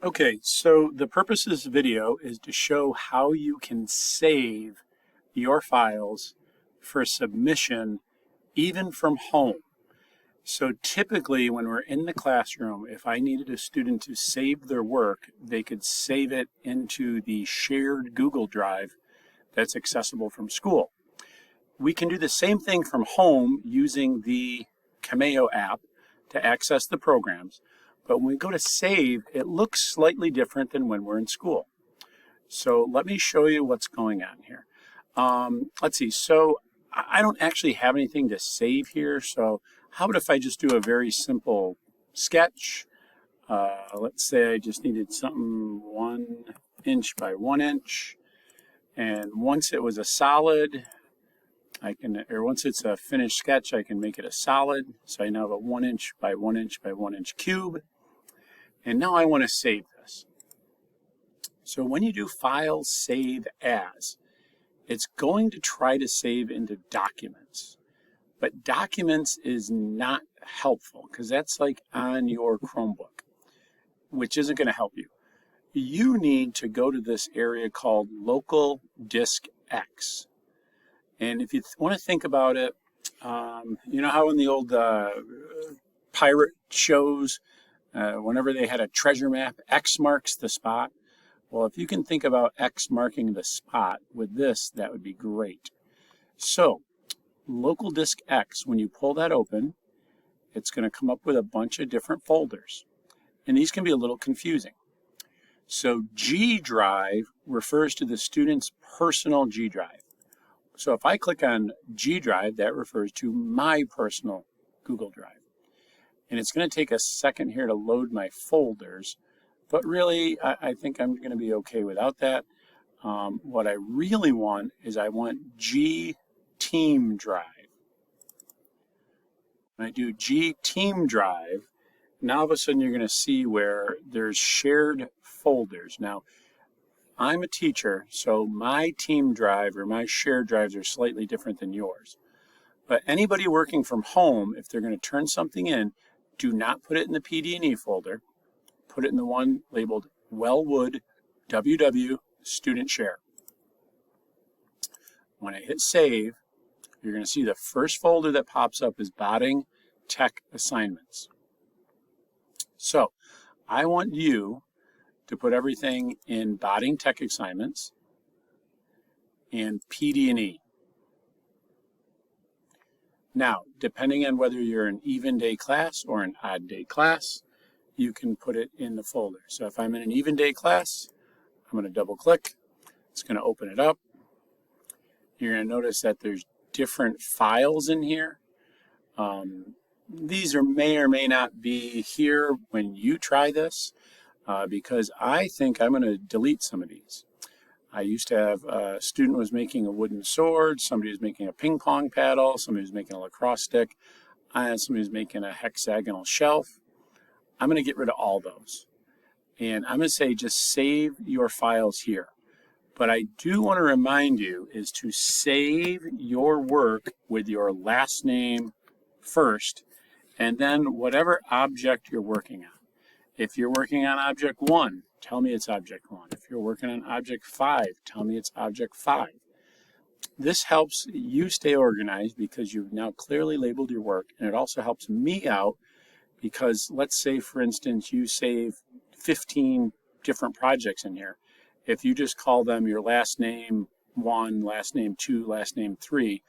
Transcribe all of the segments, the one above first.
Okay, so the purpose of this video is to show how you can save your files for submission even from home. So typically when we're in the classroom, if I needed a student to save their work, they could save it into the shared Google Drive that's accessible from school. We can do the same thing from home using the Cameo app to access the programs. But when we go to save, it looks slightly different than when we're in school. So let me show you what's going on here. Let's see. So I don't actually have anything to save here. So how about if I just do a very simple sketch? Let's say I just needed something 1 inch by 1 inch. And once it was a solid, once it's a finished sketch, I can make it a solid. So I now have a 1 inch by 1 inch by 1 inch cube. And now I want to save this. So when you do File Save As, it's going to try to save into documents. But documents is not helpful because that's like on your Chromebook, which isn't going to help you. You need to go to this area called Local Disk X. And if you want to think about it, you know how in the old pirate shows, whenever they had a treasure map, X marks the spot. Well, if you can think about X marking the spot with this, that would be great. So, Local Disk X, when you pull that open, it's going to come up with a bunch of different folders. And these can be a little confusing. So, G Drive refers to the student's personal G Drive. So if I click on G Drive, that refers to my personal Google Drive. And it's going to take a second here to load my folders, but really I think I'm going to be okay without that. What I really want is I want G Team Drive. When I do G Team Drive, now all of a sudden you're going to see where there's shared folders. Now, I'm a teacher, so my team drive or my shared drives are slightly different than yours. But anybody working from home, if they're going to turn something in, do not put it in the PD&E folder. Put it in the one labeled Wellwood WW Student Share. When I hit save, you're going to see the first folder that pops up is Botting Tech Assignments. So I want you to put everything in Botting Tech Assignments and PD&E. Now, depending on whether you're an even day class or an odd day class, you can put it in the folder. So if I'm in an even day class, I'm going to double click. It's going to open it up. You're going to notice that there's different files in here. These may or may not be here when you try this. Because I think I'm going to delete some of these. I used to have a student who was making a wooden sword, somebody was making a ping pong paddle, somebody was making a lacrosse stick, and somebody was making a hexagonal shelf. I'm going to get rid of all those. And I'm going to say just save your files here. But I do want to remind you is to save your work with your last name first, and then whatever object you're working on. If you're working on object 1, tell me it's object 1. If you're working on object 5, tell me it's object 5. This helps you stay organized because you've now clearly labeled your work, and it also helps me out because let's say, for instance, you save 15 different projects in here. If you just call them your last name 1, last name 2, last name 3,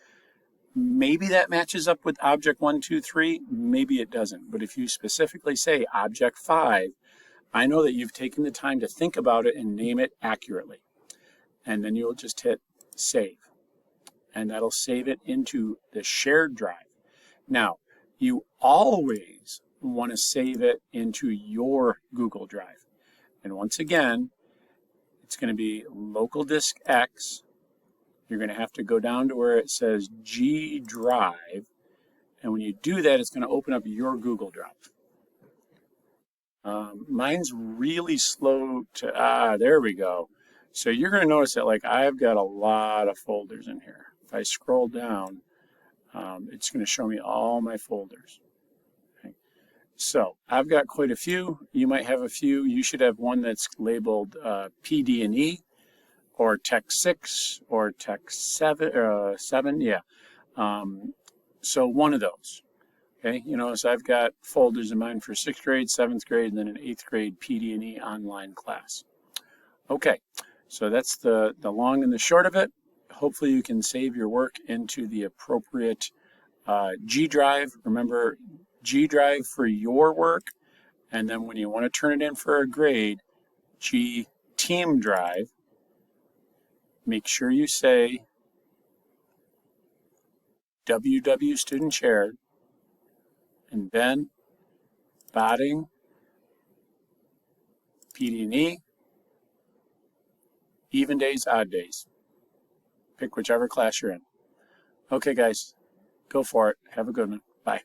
maybe that matches up with object 1, 2, 3, maybe it doesn't. But if you specifically say object 5, I know that you've taken the time to think about it and name it accurately. And then you'll just hit save. And that'll save it into the shared drive. Now, you always want to save it into your Google Drive. And once again, it's going to be Local Disk X. You're going to have to go down to where it says G Drive. And when you do that, it's going to open up your Google Drive. Mine's really slow to, there we go. So you're going to notice that like I've got a lot of folders in here. If I scroll down, it's going to show me all my folders. Okay. So I've got quite a few. You might have a few. You should have one that's labeled PD&E or Tech 6 or Tech 7, yeah. So one of those. Okay, so I've got folders in mine for 6th grade, 7th grade, and then an 8th grade PD&E online class. Okay, so that's the long and the short of it. Hopefully you can save your work into the appropriate G drive. Remember, G drive for your work, and then when you want to turn it in for a grade, G team drive. Make sure you say WW student shared, and then batting, PD&E, even days, odd days. Pick whichever class you're in. Okay, guys, go for it. Have a good one. Bye.